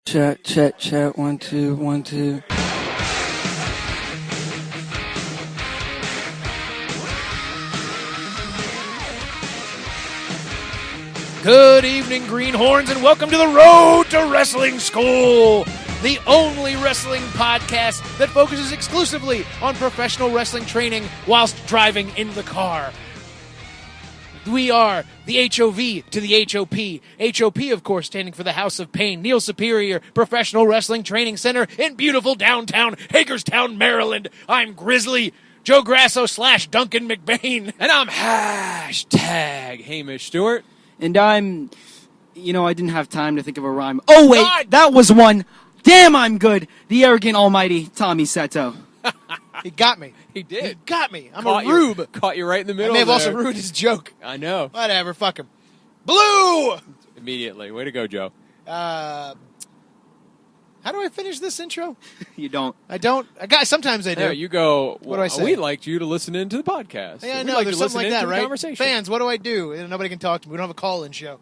Chat, chat, chat. 1, 2, 1, 2. Good evening, Greenhorns, and welcome to the Road to Wrestling School, the only wrestling podcast that focuses exclusively on professional wrestling training whilst driving in the car. We are the HOV to the HOP. HOP, of course, standing for the House of Pain, Neil Superior Professional Wrestling Training Center in beautiful downtown Hagerstown, Maryland. I'm Grizzly, Joe Grasso / Duncan McBain. And I'm hashtag Hamish Stewart. And I'm, I didn't have time to think of a rhyme. Oh, wait, God. that was one. Damn, I'm good. The arrogant almighty Tommy Seto. He got me. He did. He got me. I'm Caught a rube. Caught you right in the I middle may have there. also ruined his joke. I know. Whatever, fuck him. Blue! Immediately. Way to go, Joe. How do I finish this intro? You don't. I don't. Sometimes I do. No, you go, What do I say? We'd like you to listen into the podcast. Yeah, I We'd know. like There's to something like listen that, into the right? Conversation. Fans, what do I do? And nobody can talk to me. We don't have a call-in show.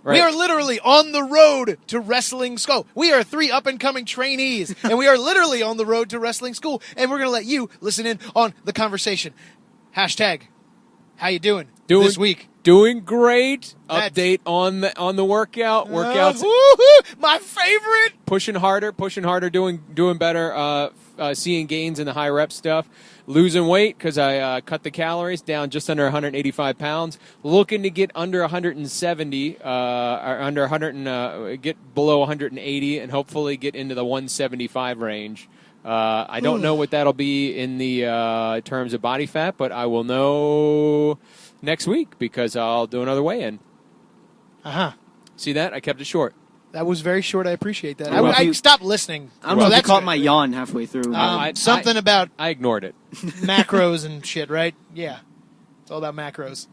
Right. We are literally on the road to wrestling school. We are 3 up-and-coming trainees, and we are literally on the road to wrestling school, and we're going to let you listen in on the conversation. Hashtag, how you doing this week? Doing great. That's- Update on the workout. Workouts. Woo-hoo! My favorite! Pushing harder, doing better, seeing gains in the high rep stuff, losing weight because I cut the calories down just under 185 pounds, looking to get under 170, or under 100, and get below 180, and hopefully get into the 175 range. I don't know what that'll be in the terms of body fat, but I will know next week because I'll do another weigh-in. Uh-huh. See that? I kept it short. That was very short. I appreciate that. Well, I stopped listening. I don't know if you that's caught good. my yawn halfway through. Something about I ignored it. macros and shit, right? Yeah. It's all about macros.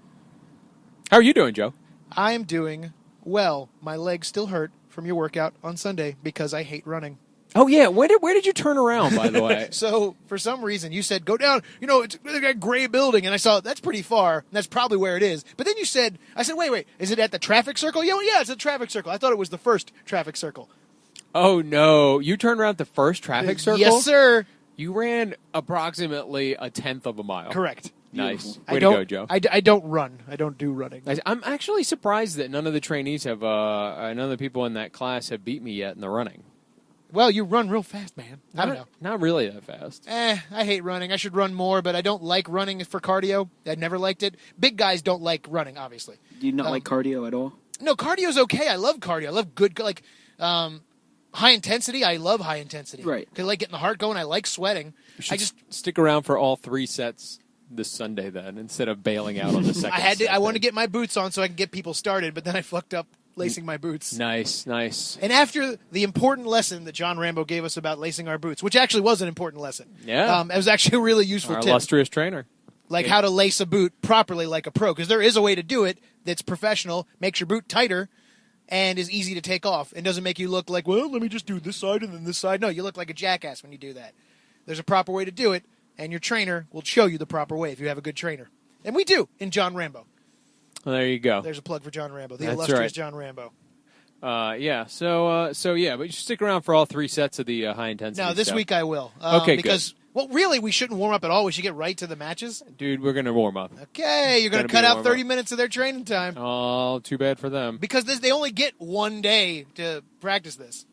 How are you doing, Joe? I am doing well. My legs still hurt from your workout on Sunday because I hate running. Oh, yeah. Where did you turn around, by the way? So, for some reason, you said, go down, it's a gray building. And I saw, that's pretty far. And that's probably where it is. But then you said, wait, is it at the traffic circle? Yeah, it's a traffic circle. I thought it was the first traffic circle. Oh, no. You turned around at the first traffic circle? Yes, sir. You ran approximately 1/10 of a mile. Correct. Nice. I Way to don't- go, Joe. I don't run. I don't do running. Nice. I'm actually surprised that none of the trainees have, none of the people in that class have beat me yet in the running. Well, you run real fast, man. I don't know. Not really that fast. I hate running. I should run more, but I don't like running for cardio. I never liked it. Big guys don't like running, obviously. Do you not like cardio at all? No, cardio's okay. I love cardio. I love good, high intensity. I love high intensity. Right. I like getting the heart going. I like sweating. You should stick around for all 3 sets this Sunday then, instead of bailing out on the second set. I wanted to get my boots on so I can get people started, but then I fucked up lacing my boots. Nice. And after the important lesson that John Rambo gave us about lacing our boots, which actually was an important lesson. Yeah. It was actually a really useful Our tip. illustrious trainer. Like how to lace a boot properly like a pro. Because there is a way to do it that's professional, makes your boot tighter, and is easy to take off, and doesn't make you look like, well, let me just do this side and then this side. No, you look like a jackass when you do that. There's a proper way to do it, and your trainer will show you the proper way if you have a good trainer. And we do in John Rambo. Well, there you go. There's a plug for John Rambo, the That's illustrious right. John Rambo. Yeah. So yeah, but you should stick around for all 3 sets of the high intensity. No, this stuff. week I will. Okay, because, well, really, we shouldn't warm up at all. We should get right to the matches. Dude, we're gonna warm up. Okay, you're going to Gonna cut be out warm 30 minutes of their training time. Oh, too bad for them. Because they only get one day to practice this.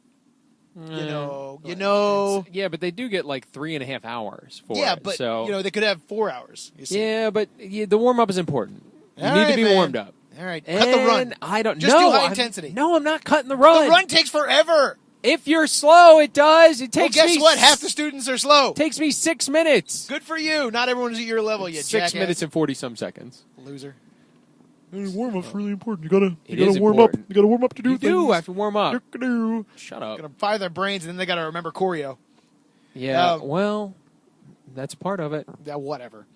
You know. Yeah, but they do get like 3.5 hours for Yeah, it. but, so, they could have 4 hours. You see. yeah, but the warm up is important. You All need right, to be man. warmed up. All right, cut the run. And I don't Just know. do high intensity. No, I'm not cutting the run. The run takes forever. If you're slow, it does. It Well, takes guess me what? Half the students are slow. takes me 6 minutes. Good for you. Not everyone's at your level yet. 6 minutes and 40-some seconds. Loser. Warm up's really important. You gotta is warm important. up. You gotta warm up to do You things. do have to warm up. Do. Shut up. Gonna fire their brains and then they gotta remember choreo. Yeah, well, that's part of it. Yeah, whatever.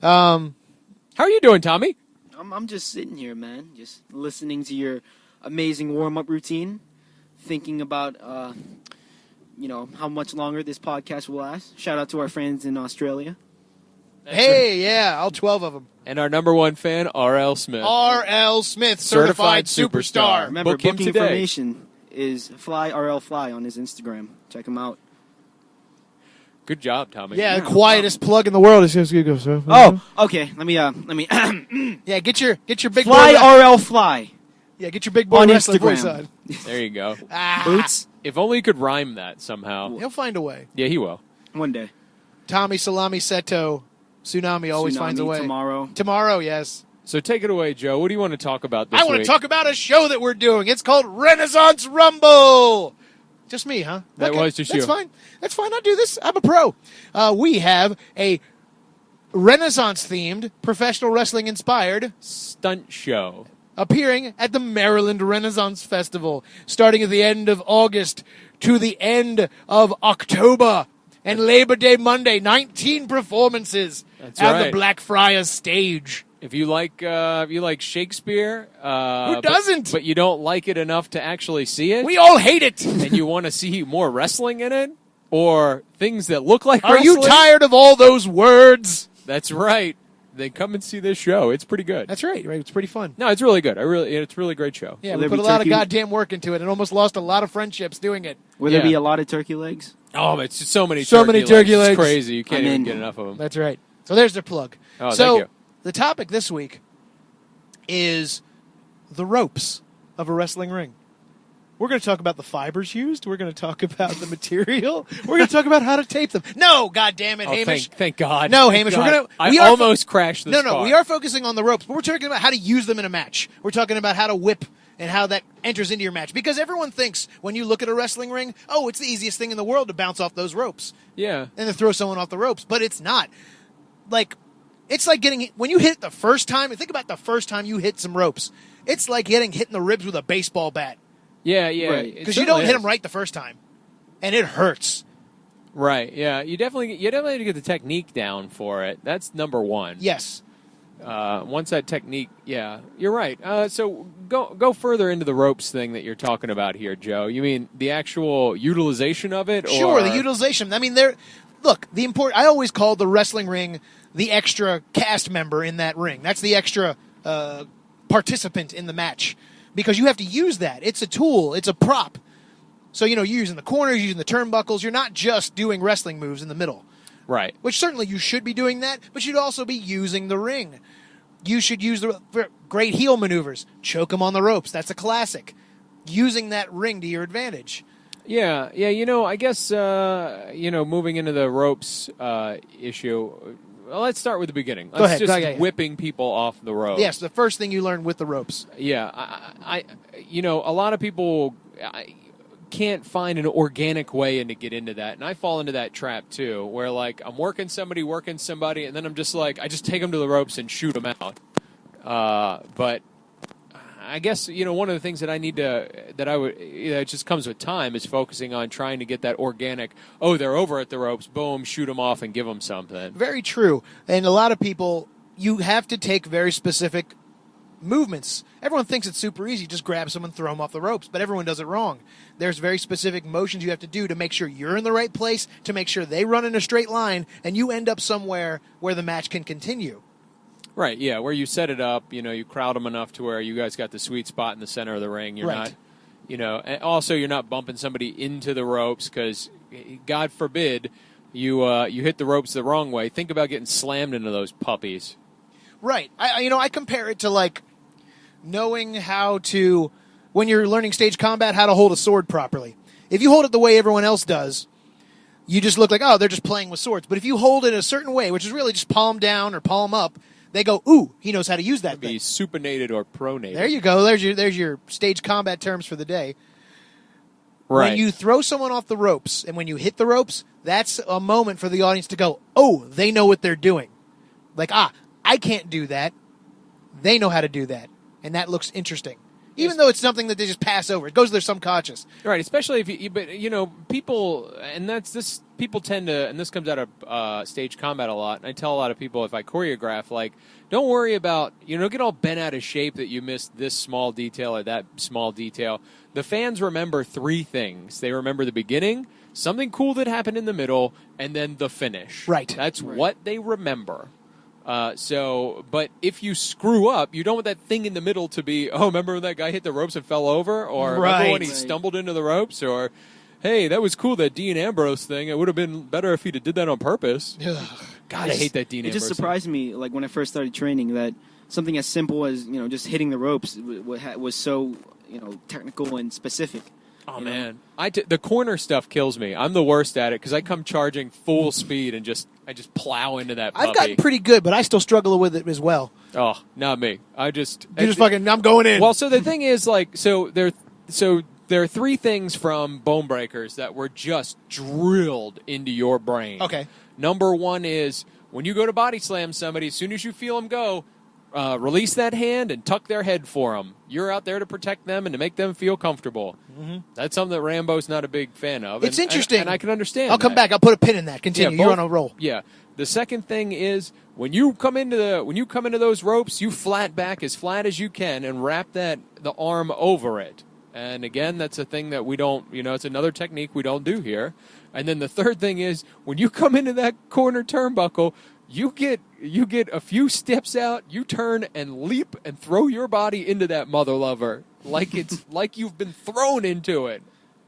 How are you doing, Tommy? I'm just sitting here, man, just listening to your amazing warm-up routine, thinking about, how much longer this podcast will last. Shout out to our friends in Australia. Hey, yeah, all 12 of them. And our number one fan, R.L. Smith. R.L. Smith, certified superstar. Remember, Book him booking today. information is FlyRLFly on his Instagram. Check him out. Good job, Tommy. Yeah, the quietest plug in the world. It's just go, sir. Oh, okay. Let me. Yeah, get your big Fly boy. RLFly. Yeah, get your big boy On wrestling voice Instagram. on. There you go. Boots. If only you could rhyme that somehow. He'll find a way. Yeah, he will. One day. Tommy, Salami, Seto, Tsunami always finds a way. Tomorrow. Tomorrow, yes. So take it away, Joe. What do you want to talk about this I week? want to talk about a show that we're doing. It's called Renaissance Rumble. Just me, huh? That was just you. That's fine. That's fine. I'll do this. I'm a pro. We have a Renaissance-themed, professional wrestling-inspired Stunt show. appearing at the Maryland Renaissance Festival, starting at the end of August to the end of October. And Labor Day Monday, 19 performances That's at right. the Blackfriars stage. If you like Shakespeare, Who doesn't? But you don't like it enough to actually see it, We all hate it. and you want to see more wrestling in it, or things that look like Are wrestling, you tired of all those words? That's right. Then come and see this show. It's pretty good. That's right. It's pretty fun. No, it's really good. It's a really great show. Yeah, Will we there put be a lot of turkey? goddamn work into it and almost lost a lot of friendships doing it. Will there Yeah. be a lot of turkey legs? Oh, it's just so many many turkey legs. It's crazy. You can't I'm even in. get enough of them. That's right. So there's their plug. Oh, so thank you. the topic this week is the ropes of a wrestling ring. We're going to talk about the fibers used. We're going to talk about the material. We're going to talk about how to tape them. No, goddammit, Oh, Hamish. thank God. No, Thank Hamish, God. we're gonna- I we are almost crashed this No, car. we are focusing on the ropes, but we're talking about how to use them in a match. We're talking about how to whip and how that enters into your match. Because everyone thinks when you look at a wrestling ring, oh, it's the easiest thing in the world to bounce off those ropes Yeah. and to throw someone off the ropes. But it's not. Like, it's like when you hit it the first time, think about the first time you hit some ropes. It's like getting hit in the ribs with a baseball bat. Yeah. Right. It Because you don't certainly hit is. them right the first time. And it hurts. Right. Yeah. You definitely need to get the technique down for it. That's number one. Yes. Once that technique, yeah, you're right. So go further into the ropes thing that you're talking about here, Joe. You mean the actual utilization of it? Sure, or? the utilization. I mean, I always call the wrestling ring the extra cast member in that ring. That's the extra participant in the match. Because you have to use that. It's a tool. It's a prop. So, you're using the corners, you're using the turnbuckles. You're not just doing wrestling moves in the middle. Right. Which certainly you should be doing that, but you'd also be using the ring. You should use the great heel maneuvers. Choke them on the ropes. That's a classic. Using that ring to your advantage. Yeah. I guess moving into the ropes issue. Well, let's start with the beginning. Go ahead. Just Yeah. whipping people off the rope. Yes, the first thing you learn with the ropes. Yeah, I a lot of people can't find an organic way to get into that, and I fall into that trap too, where like I'm working somebody, and then I'm just like I just take them to the ropes and shoot them out. But I guess one of the things that I need it just comes with time is focusing on trying to get that organic. Oh, they're over at the ropes. Boom, shoot them off and give them something. Very true. And a lot of people, you have to take very specific movements. Everyone thinks it's super easy. Just grab someone, throw them off the ropes. But everyone does it wrong. There's very specific motions you have to do to make sure you're in the right place, to make sure they run in a straight line, and you end up somewhere where the match can continue. Right, yeah, where you set it up, you crowd them enough to where you guys got the sweet spot in the center of the ring. You're Right. not, and also you're not bumping somebody into the ropes because, God forbid, you hit the ropes the wrong way. Think about getting slammed into those puppies. Right. I compare it to like knowing how to, when you're learning stage combat, how to hold a sword properly. If you hold it the way everyone else does, you just look like, oh, they're just playing with swords. But if you hold it a certain way, which is really just palm down or palm up, they go, ooh, he knows how to use that Be thing. supinated or pronated. There you go. There's your stage combat terms for the day. Right. When you throw someone off the ropes and when you hit the ropes, that's a moment for the audience to go, oh, they know what they're doing. Like, I can't do that. They know how to do that. And that looks interesting. Even though it's something that they just pass over. It goes to their subconscious. Right, especially if but people, people tend to, and this comes out of stage combat a lot, and I tell a lot of people if I choreograph, like, don't worry about, don't get all bent out of shape that you missed this small detail or that small detail. The fans remember three things. They remember the beginning, something cool that happened in the middle, and then the finish. Right. That's what they remember. But if you screw up, you don't want that thing in the middle to be, oh, remember when that guy hit the ropes and fell over? Or remember when he stumbled into the ropes? Or, hey, that was cool, that Dean Ambrose thing. It would have been better if he did that on purpose. God, I hate that Dean Ambrose. It just surprised me, like when I first started training, that something as simple as just hitting the ropes was so technical and specific. Oh man, the corner stuff kills me. I'm the worst at it because I come charging full speed and I just plow into that puppy. I've gotten pretty good, but I still struggle with it as well. Oh, not me. I'm going in. Well, so the thing is, there are three things from Bone Breakers that were just drilled into your brain. Okay. Number one is when you go to body slam somebody, as soon as you feel them go, release that hand and tuck their head for them. You're out there to protect them and to make them feel comfortable. Mm-hmm. That's something that Rambo's not a big fan of. It's interesting. And I can understand I'll come back. I'll put a pin in that. Continue. You're on a roll. Yeah. The second thing is when you come into those ropes, you flat back as flat as you can and wrap the arm over it. And again, that's a thing that we don't, it's another technique we don't do here. And then the third thing is when you come into that corner turnbuckle, you get a few steps out, you turn and leap and throw your body into that mother lover like it's like you've been thrown into it.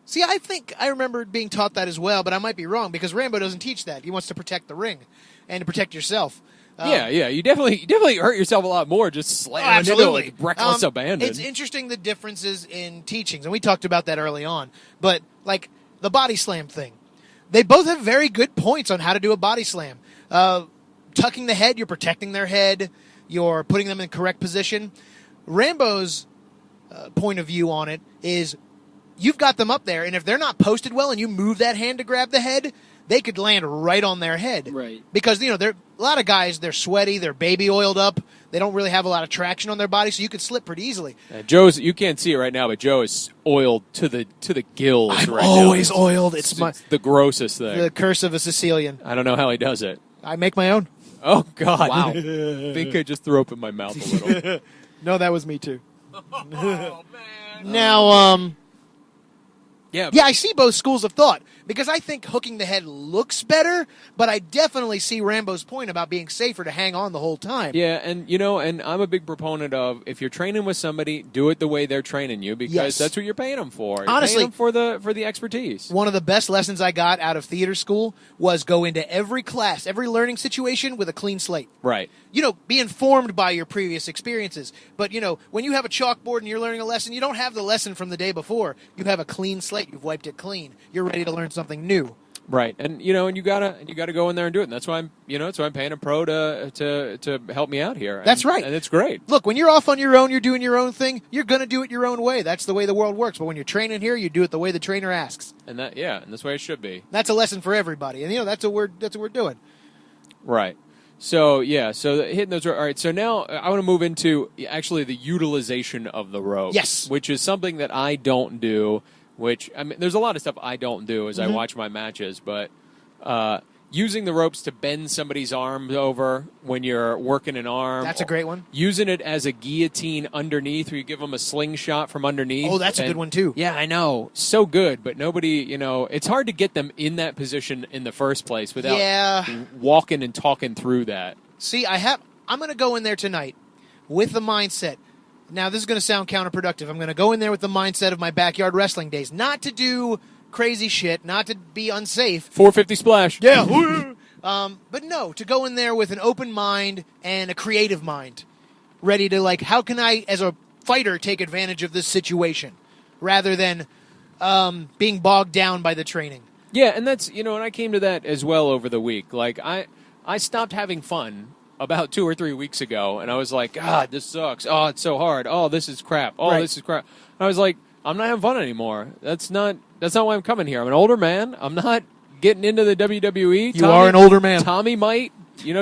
See, I think I remember being taught that as well, but I might be wrong because Rambo doesn't teach that. He wants to protect the ring and to protect yourself. Yeah, you definitely hurt yourself a lot more just slamming into it with reckless abandon. It's interesting the differences in teachings, and we talked about that early on. But like the body slam thing, they both have very good points on how to do a body slam. Tucking the head, you're protecting their head. You're putting them in the correct position. Rambo's point of view on it is you've got them up there, and if they're not posted well and you move that hand to grab the head, they could land right on their head. Right. Because, they're a lot of guys, they're sweaty, they're baby oiled up. They don't really have a lot of traction on their body, so you could slip pretty easily. You can't see it right now, but Joe is oiled to the gills I'm right always now. oiled. It's the grossest thing. The curse of a Sicilian. I don't know how he does it. I make my own. Oh, God. Wow. I think I just threw up in my mouth a little. No, that was me, too. Oh, man. Now, Yeah, I see both schools of thought because I think hooking the head looks better, but I definitely see Rambo's point about being safer to hang on the whole time. Yeah, and and I'm a big proponent of if you're training with somebody, do it the way they're training you because that's what you're paying them for. You're honestly, paying them for the expertise. One of the best lessons I got out of theater school was go into every class, every learning situation with a clean slate. Right. Be informed by your previous experiences. But, when you have a chalkboard and you're learning a lesson, you don't have the lesson from the day before. You have a clean slate. You've wiped it clean. You're ready to learn something new. Right. And you gotta go in there and do it. And that's why I'm paying a pro to help me out here. That's right. And it's great. Look, when you're off on your own, you're doing your own thing, you're going to do it your own way. That's the way the world works. But when you're training here, you do it the way the trainer asks. And that's the way it should be. That's a lesson for everybody. And that's what we're doing. Right. So, hitting those. All right, so now I want to move into actually the utilization of the rope. Yes. Which is something that I don't do, there's a lot of stuff I don't do as I watch my matches, but using the ropes to bend somebody's arm over when you're working an arm. That's a great one. Using it as a guillotine underneath where you give them a slingshot from underneath. Oh, that's a good one, too. Yeah, I know. So good, but nobody, it's hard to get them in that position in the first place without walking and talking through that. See, I'm going to go in there tonight with the mindset. Now, this is going to sound counterproductive. I'm going to go in there with the mindset of my backyard wrestling days. Not to do crazy shit, not to be unsafe. 450 splash. Yeah. But no, to go in there with an open mind and a creative mind. Ready to, how can I, as a fighter, take advantage of this situation? Rather than being bogged down by the training. Yeah, and that's, and I came to that as well over the week. I stopped having fun about 2 or 3 weeks ago, and I was like, God, this sucks. Oh, it's so hard. Oh, this is crap. Oh, this is crap. And I was like, I'm not having fun anymore. That's not why I'm coming here. I'm an older man. I'm not getting into the WWE. You are an older man. Tommy might.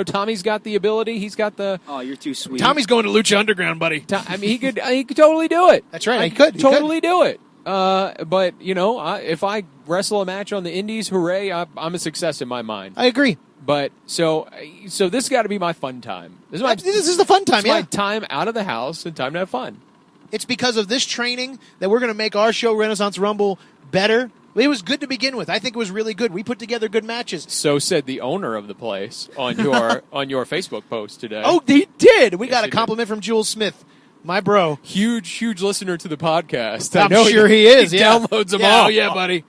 Tommy's got the ability. He's got the... Oh, you're too sweet. Tommy's going to Lucha Underground, buddy. He could totally do it. That's right. He could totally do it. But, if I wrestle a match on the Indies, hooray, I'm a success in my mind. I agree. But, so this got to be my fun time. This is the fun time, my time out of the house and time to have fun. It's because of this training that we're going to make our show, Renaissance Rumble, better It was good to begin with. I think it was really good. We put together good matches. So said the owner of the place on your Facebook post today. Oh, he did. We got a he compliment from Jules Smith, my bro. Huge listener to the podcast. I'm sure he is. He yeah. downloads them Yeah. all. Yeah, buddy.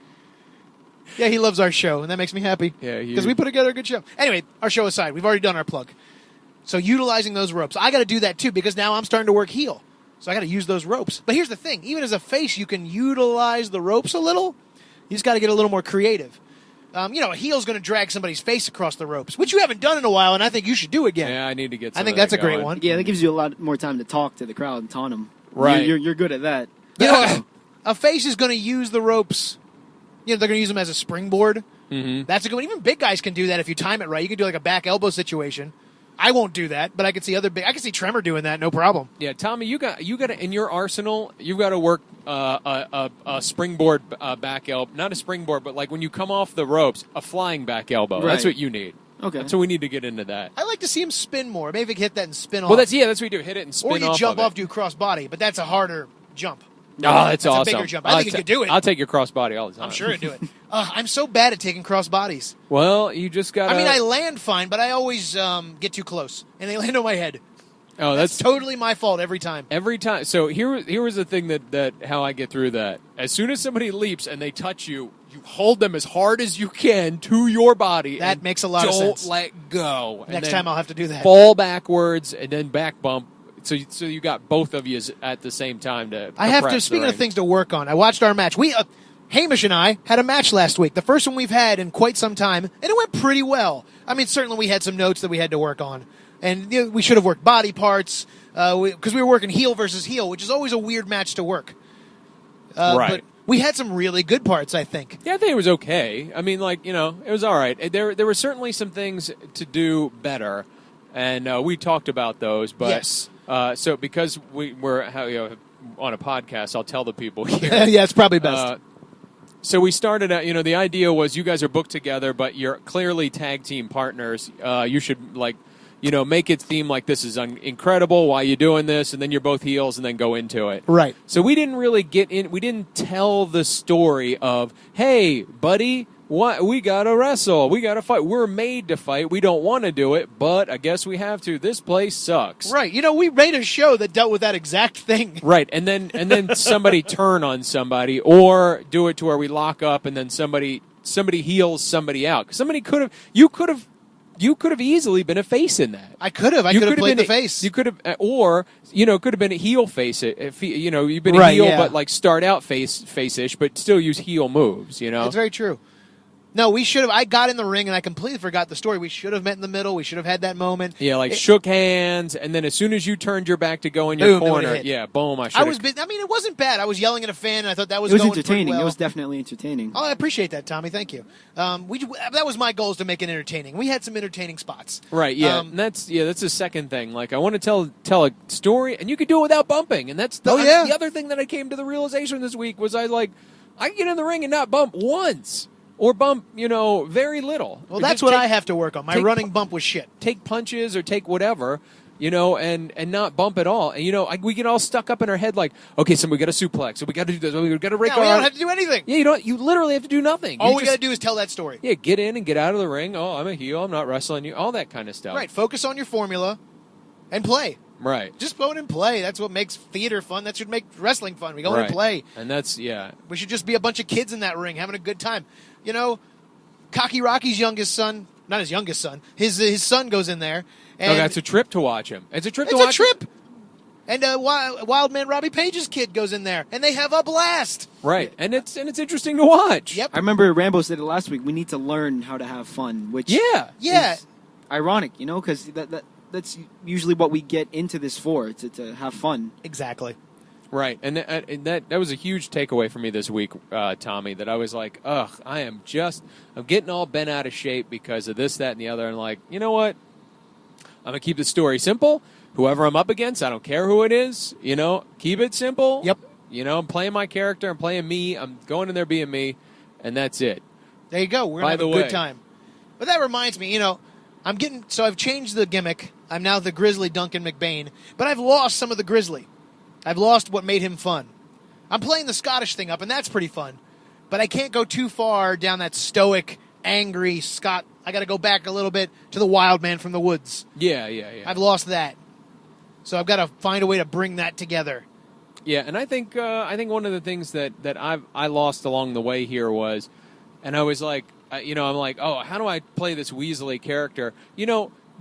Yeah, he loves our show, and that makes me happy. Yeah, because we put together a good show. Anyway, our show aside, we've already done our plug. So utilizing those ropes, I got to do that too because now I'm starting to work heel. So I got to use those ropes. But here's the thing: even as a face, you can utilize the ropes a little. You just got to get a little more creative. A heel's going to drag somebody's face across the ropes, which you haven't done in a while, and I think you should do again. Yeah, I need to get. I think that's a great one. Yeah, that gives you a lot more time to talk to the crowd and taunt them. Right. You're good at that. A face is going to use the ropes. They're going to use them as a springboard. Mm-hmm. That's a good one. Even big guys can do that if you time it right. You can do like a back elbow situation. I won't do that, but I can see I can see Tremor doing that, no problem. Yeah, Tommy, you got in your arsenal. You've got to work a springboard back elbow, not a springboard, but like when you come off the ropes, a flying back elbow. Right. That's what you need. Okay. So we need to get into that. I like to see him spin more. Maybe hit that and spin off. Well, that's what we do. Hit it and spin off. Or you jump off, do cross body, but that's a harder jump. Oh, that's awesome. a bigger jump. I think you could do it. I'll take your crossbody all the time. I'm sure I'd do it. I'm so bad at taking cross bodies. Well, you just got. I land fine, but I always get too close, and they land on my head. Oh, that's totally my fault every time. Every time. So here was the thing that how I get through that. As soon as somebody leaps and they touch you, you hold them as hard as you can to your body. That makes a lot of sense. Don't let go. Next time I'll have to do that. Fall backwards and then back bump. So you got both of you at the same time to. I have to. Speaking of things to work on, I watched our match. Hamish and I had a match last week, the first one we've had in quite some time, and it went pretty well. I mean, certainly we had some notes that we had to work on, and we should have worked body parts because we were working heel versus heel, which is always a weird match to work. Right. But we had some really good parts, I think. Yeah, I think it was okay. I mean, it was all right. There were certainly some things to do better, and we talked about those. But yes. So because we're on a podcast, I'll tell the people here. Yeah, it's probably best. So we started out, the idea was you guys are booked together, but you're clearly tag team partners. You should, make it seem like this is incredible. Why are you doing this? And then you're both heels and then go into it. Right. So we didn't really we didn't tell the story of, hey, buddy, we got to wrestle. We got to fight. We're made to fight. We don't want to do it, but I guess we have to. This place sucks. Right. We made a show that dealt with that exact thing. Right. And then somebody turn on somebody or do it to where we lock up and then somebody heals somebody out. You could have easily been a face in that. I could have. I could have played the face. You could have, or could have been a heel face. If you've been right, a heel, yeah. but start out face-ish, but still use heel moves. That's very true. No, we should have. I got in the ring and I completely forgot the story. We should have met in the middle. We should have had that moment. Yeah, shook hands, and then as soon as you turned your back to go in your corner, boom! It wasn't bad. I was yelling at a fan, and I thought that was. It was going entertaining. pretty well. It was definitely entertaining. Oh, I appreciate that, Tommy. Thank you. That was my goal, is to make it entertaining. We had some entertaining spots. Right. Yeah. And that's the second thing. I want to tell a story, and you could do it without bumping, and that's the other thing that I came to the realization this week was I can get in the ring and not bump once. Or bump, very little. Well, that's what I have to work on. My running bump was shit. Take punches or take whatever, and not bump at all. And, we get all stuck up in our head okay, so we got to suplex. So we got to do this. We got to rake we don't have to do anything. Yeah, you literally have to do nothing. All we got to do is tell that story. Yeah, get in and get out of the ring. Oh, I'm a heel. I'm not wrestling you. All that kind of stuff. Right. Focus on your formula and play. Right. Just go in and play. That's what makes theater fun. That should make wrestling fun. We go in and play. And that's, we should just be a bunch of kids in that ring having a good time. Cocky Rocky's youngest son, not his youngest son, his son goes in there. And that's a trip to watch him. It's a trip. And Wildman Robbie Page's kid goes in there, and they have a blast. Right, and it's interesting to watch. Yep. I remember Rambo said it last week. We need to learn how to have fun, which is ironic, because that's usually what we get into this for, to have fun. Exactly. Right, and that was a huge takeaway for me this week, Tommy, that I was like, I'm getting all bent out of shape because of this, that, and the other, and you know what? I'm going to keep the story simple. Whoever I'm up against, I don't care who it is, keep it simple. Yep. I'm playing my character, I'm playing me, I'm going in there being me, and that's it. There you go. We're going to have a good time. But that reminds me, I've changed the gimmick. I'm now the Grizzly Duncan McBain, but I've lost some of the Grizzly. I've lost what made him fun. I'm playing the Scottish thing up, and that's pretty fun. but I can't go too far down that stoic, angry Scott. I got to go back a little bit to the wild man from the woods. Yeah. I've lost that. So I've got to find a way to bring that together. Yeah, and I think one of the things that I lost along the way here was, and I was like, I'm like, oh, how do I play this Weasley character?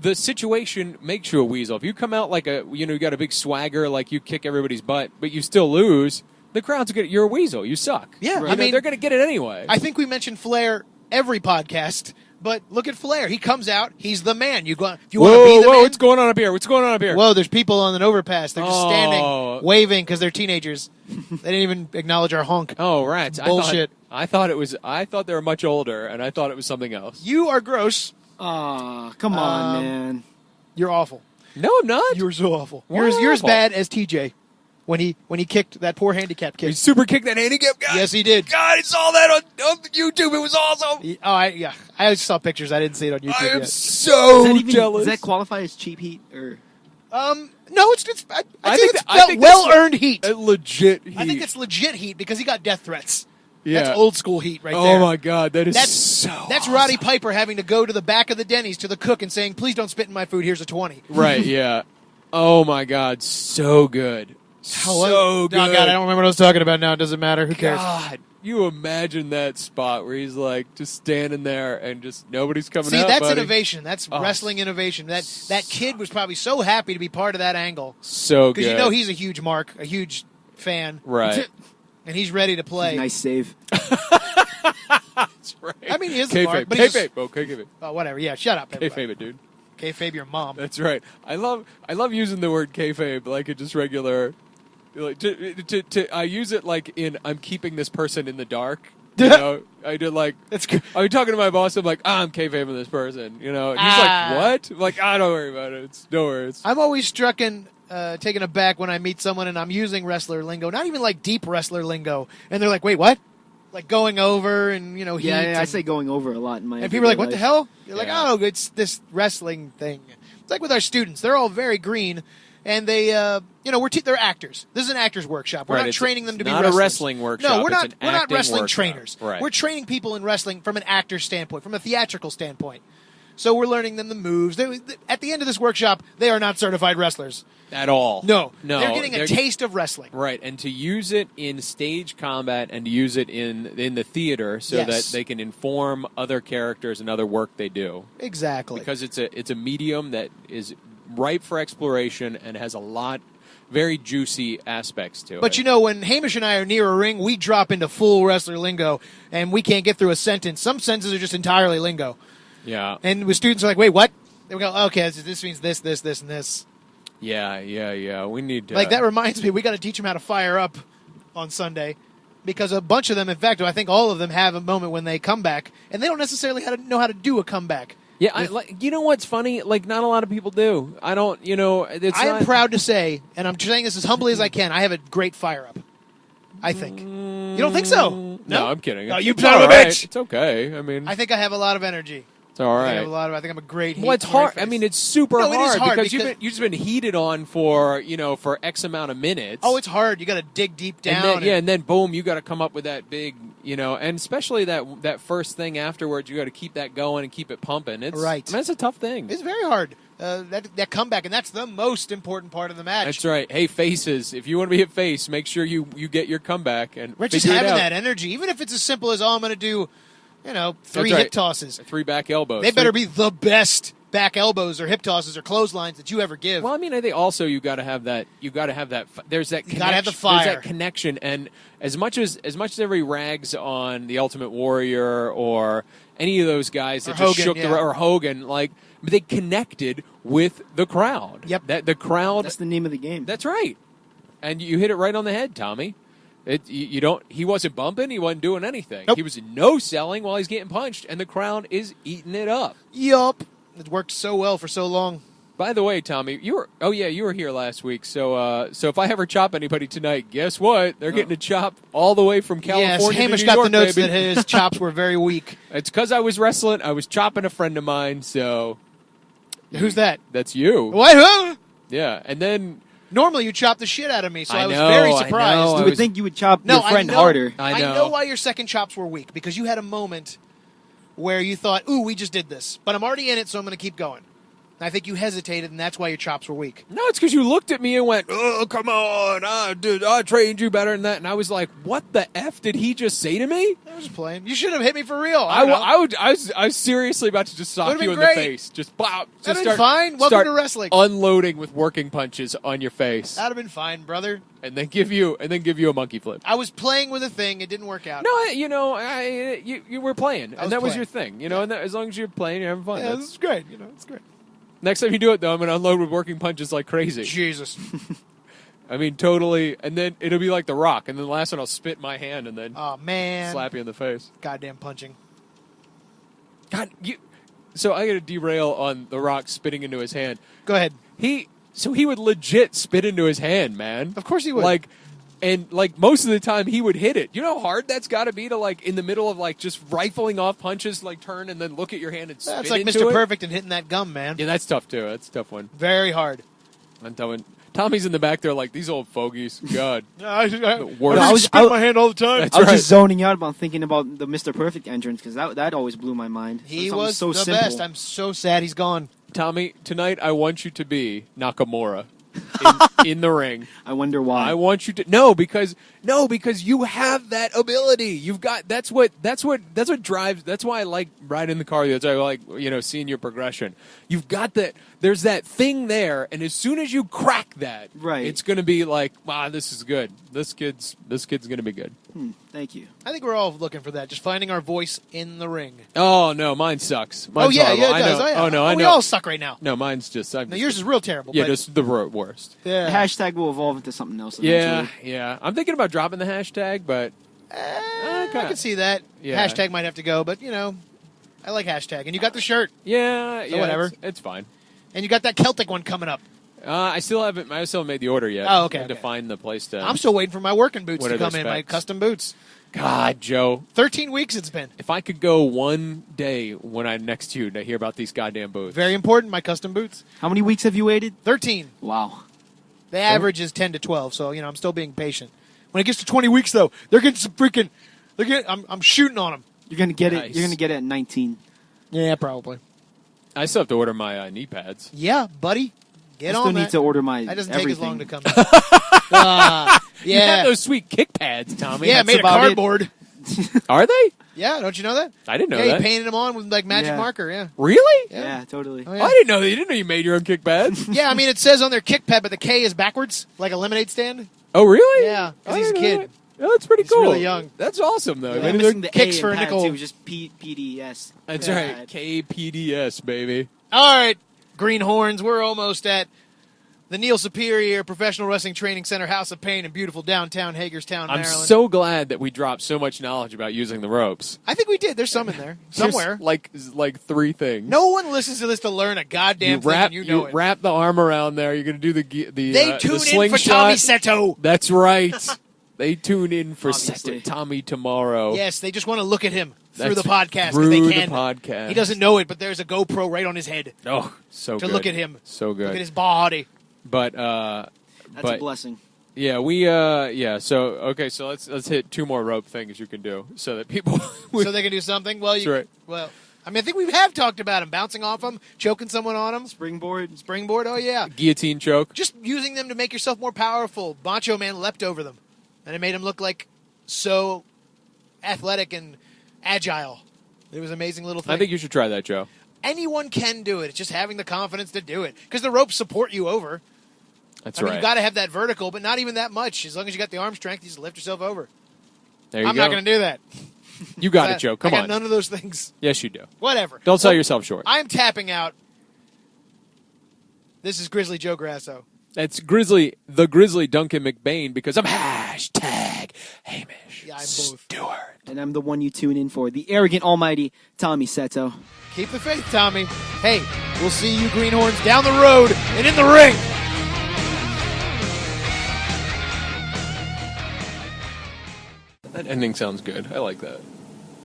The situation makes you a weasel. If you come out like you got a big swagger, like you kick everybody's butt, but you still lose, the crowd's gonna. You're a weasel. You suck. Yeah, I mean, they're gonna get it anyway. I think we mentioned Flair every podcast. But look at Flair. He comes out. He's the man. You want to be the man? What's going on up here? Whoa, there's people on an overpass. They're just standing, waving because they're teenagers. They didn't even acknowledge our honk. Oh, rats. Bullshit. I thought they were much older, and I thought it was something else. You are gross. Aw, come on, man. You're awful. No, I'm not. You're so awful. You're You're as awful. bad as TJ when he kicked that poor handicapped kid. He super kicked that handicap guy. Yes, he did. God, I saw that on YouTube. It was awesome. I saw pictures. I didn't see it on YouTube I am yet. so jealous. Does that qualify as cheap heat or? No, it's I think think that- it's well-earned heat. Legit heat. I think it's legit heat because he got death threats. Yeah. That's old school heat right Oh there. my God, that is That's awesome. Roddy Piper having to go to the back of the Denny's to the cook and saying, "Please don't spit in my food. Here's a 20." Right? Yeah. Oh my God, so good. So good. Oh God, I don't remember what I was talking about now. It doesn't matter. Who cares? God, you imagine that spot where he's like just standing there and just nobody's coming See, out. that's buddy. innovation. That's wrestling innovation. That kid was probably so happy to be part of that angle So good. because he's a huge mark, a huge fan, right. and he's ready to play. Nice save. That's right. I mean, he is a mark, Kayfabe. but he's Kayfabe. Oh, kayfabe. oh, whatever. Yeah, shut up. everybody. Kayfabe it, dude. Kayfabe your mom. That's right. I love using the word kayfabe like it just regular. Like I use it like in I'm keeping this person in the dark. I did like That's good. I'm talking to my boss. I'm like, I'm kayfabing this person. And he's like, what? I'm like, don't worry about it. It's no worries. I'm always taken aback when I meet someone and I'm using wrestler lingo, not even like deep wrestler lingo, and they're like, "Wait, what?" Like going over and heat Yeah, I and- say going over a lot in my. And people are like, "What the everyday hell?" You're like, Yeah. "Oh, it's this wrestling thing." It's like with our students; they're all very green, and they, they're actors. This is an actors workshop. We're Right, not it's training them to be not a wrestlers. wrestling workshop, No, we're it's not. an We're not acting wrestling workshop. trainers. Right. We're training people in wrestling from an actor standpoint, from a theatrical standpoint. So we're learning them the moves. At the end of this workshop, they are not certified wrestlers. At all. No, No. they're getting a taste of wrestling. Right, and to use it in stage combat and to use it in the theater so Yes. that they can inform other characters and other work they do. Exactly. Because it's a medium that is ripe for exploration and has a lot very juicy aspects to it. But when Hamish and I are near a ring, we drop into full wrestler lingo, and we can't get through a sentence. Some sentences are just entirely lingo. yeah. And with students are like, "Wait, what?" They go, "Okay, this means this, this, this, and this." Yeah. We need to Like that reminds me, we got to teach them how to fire up on Sunday, because a bunch of them, in fact, I think all of them have a moment when they come back, and they don't necessarily know how to do a comeback. Yeah, you know what's funny? Like, not a lot of people do. I don't, it's I not... am proud to say, and I'm saying this as humbly as I can, I have a great fire up. I think. You don't think so? No, I'm kidding. No, you It's son of a all right. bitch! It's okay. I mean, I think I have a lot of energy. it's all I right. think I'm a great. Well, it's great hard. face. I mean, it's super No, it is hard because because- you've just been heated on for X amount of minutes. Oh, it's hard. You got to dig deep down. and then, and then boom, you got to come up with that big, and especially that first thing afterwards, you got to keep that going and keep it pumping. It's Right. I mean, it's a tough thing. It's very hard. That comeback, and that's the most important part of the match. That's right. Hey, faces, if you want to be a face, make sure you get your comeback and We're just figure it having out. that energy, even if it's as simple as, I'm going to do, 3 That's hip right. tosses. 3 back elbows. They better be the best back elbows or hip tosses or clotheslines that you ever give. Well, I mean, I think also you got to have that. You got to have that. There's that. You gotta have the There's fire. that connection, and as much as everybody rags on the Ultimate Warrior or any of those guys that Or just Hogan, shook yeah. or Hogan, like they connected with the crowd. Yep. That the crowd. That's the name of the game. That's right. And you hit it right on the head, Tommy. You don't. He wasn't bumping. He wasn't doing anything. Nope. He was no selling while he's getting punched, and the crowd is eating it up. Yup. It worked so well for so long. By the way, Tommy, you were here last week. So if I ever chop anybody tonight, guess what? They're getting a chop all the way from California Yes, Hamish to New got York, the notes baby. that his chops were very weak. It's because I was wrestling. I was chopping a friend of mine. So Who's that? that's you. What? Huh? Yeah, and then Normally you chop the shit out of me, so I was know, very I surprised. know. You would think you would chop No, your friend I know, harder. I I know. know why your second chops were weak, because you had a moment where you thought, ooh, we just did this. But I'm already in it, so I'm going to keep going. And I think you hesitated, and that's why your chops were weak. No, it's because you looked at me and went, "Oh, come on, dude, I trained you better than that." And I was like, "What the f did he just say to me?" I was just playing. You should have hit me for real. I was seriously about to just sock Would've you been in great. the face, just bop, That'd just have been start fine. Welcome start to wrestling. unloading with working punches on your face, That'd have been fine, brother. and then give you a monkey flip. I was playing with a thing. It didn't work out. No, you were playing, was and that was playing. your thing, you know. And that, as long as you're playing, you're having fun. Yeah, That's- this is great. It's great. Next time you do it, though, I'm gonna unload with working punches like crazy. Jesus. I mean, totally. And then it'll be like The Rock, and then the last one I'll spit in my hand and then Oh, man. slap you in the face. Goddamn punching. God, So I got to derail on The Rock spitting into his hand. Go ahead. He would legit spit into his hand, man. Of course he would. Like, and like most of the time he would hit it. You know how hard that's got to be to like in the middle of like just rifling off punches, like turn and then look at your hand and spit That's like into Mr. it. Perfect and hitting that gum, man. Yeah, that's tough too. That's a tough one. Very hard. I'm telling. Tommy's in the back there like these old fogies. God, I worst. I was- spit in my hand all the time. That's I was right. just zoning out about thinking about the Mr. Perfect entrance because that always blew my mind. He Something was so the simple. best. I'm so sad he's gone. Tommy, tonight I want you to be Nakamura in the ring. I wonder why. I want you to because you have that ability. You've got that's what drives. That's why I like riding in the car. That's why I like seeing your progression. You've got that. There's that thing there, and as soon as you crack that, Right. it's going to be like, wow, this is good. This kid's going to be good. Thank you. I think we're all looking for that. Just finding our voice in the ring. Oh no, mine sucks. Mine's yeah, horrible. yeah, it I does. know. Oh, yeah. Oh no, I know. We all suck right now. No, mine's just. No, yours is real terrible. Yeah, but just the worst. yeah. The hashtag will evolve into something else Yeah, eventually. yeah. I'm thinking about dropping the hashtag, but I can see that. Yeah. Hashtag might have to go, but I like hashtag. And you got the shirt, yeah, whatever. It's fine. and you got that Celtic one coming up. I still haven't made the order yet. Oh, okay, I have to okay. find the place to. I'm still waiting for my working boots What to are the come in, my specs? custom boots. God, Joe. 13 weeks it's been. If I could go one day when I'm next to you to hear about these goddamn boots. Very important, my custom boots. How many weeks have you waited? 13. Wow. The average is 10 to 12, so I'm still being patient. When it gets to 20 weeks, though, they're getting some freaking. I'm shooting on them. You're gonna get Nice. it. You're gonna get it at 19. Yeah, probably. I still have to order my knee pads. Yeah, buddy, get I still on need that. to order my. That doesn't everything. take as long to come. Out. You have Yeah, those sweet kick pads, Tommy. yeah, that's made of about it. cardboard. Are they? Yeah, don't you know that? I didn't know Yeah, that. you painted them on with like magic Yeah. marker. Yeah. Really? Yeah, totally. Oh, I yeah. didn't know that. You didn't know you made your own kick pads. Yeah, I mean it says on their kick pad, but the K is backwards, like a lemonade stand. Oh, really? Yeah, 'cause I he's a didn't know kid. that. Oh, that's pretty He's cool. really young. That's awesome, though. Yeah, Maybe I'm they're- missing the kicks A for a in pad, nickel. too, just PDS. That's Yeah. right. KPDS, baby. All right, Greenhorns, we're almost at the Neil Superior Professional Wrestling Training Center, House of Pain in beautiful downtown Hagerstown, I'm Maryland. so glad that we dropped so much knowledge about using the ropes. I think we did. There's some in there somewhere. There's like three things. No one listens to this to learn a goddamn thing, and you know it. wrap the arm around there. You're gonna do the They tune the in for slingshot. Tommy Seto. That's right. They tune in for Obviously. Tommy tomorrow. Yes, they just want to look at him through That's the podcast because through they the can. podcast. He doesn't know it, but there's a GoPro right on his head Oh, so to good. look at him. So good. Look at his body. But That's but a blessing. yeah, so let's hit two more rope things you can do so that people So they can do something. Well, That's right. Well, I mean, I think we have talked about him bouncing off him, choking someone on him, Springboard. springboard. Oh yeah, guillotine choke. just using them to make yourself more powerful. Macho Man leapt over them, and it made him look like so athletic and agile. It was an amazing little thing. I think you should try that, Joe. Anyone can do it. It's just having the confidence to do it because the ropes support you over. That's I mean, right. you got to have that vertical, but not even that much. As long as you got the arm strength, you just lift yourself over. There you I'm go. not going to do that. You got it, Joe. Come I got on. none of those things. Yes, you do. Whatever. Don't sell Well, yourself short. I'm tapping out. This is Grizzly Joe Grasso. That's Grizzly, the Grizzly Duncan McBain, because I'm hashtag Hamish Yeah, I'm both. Stewart. And I'm the one you tune in for, the arrogant, almighty Tommy Seto. Keep the faith, Tommy. Hey, we'll see you greenhorns down the road and in the ring. That ending sounds good. I like that.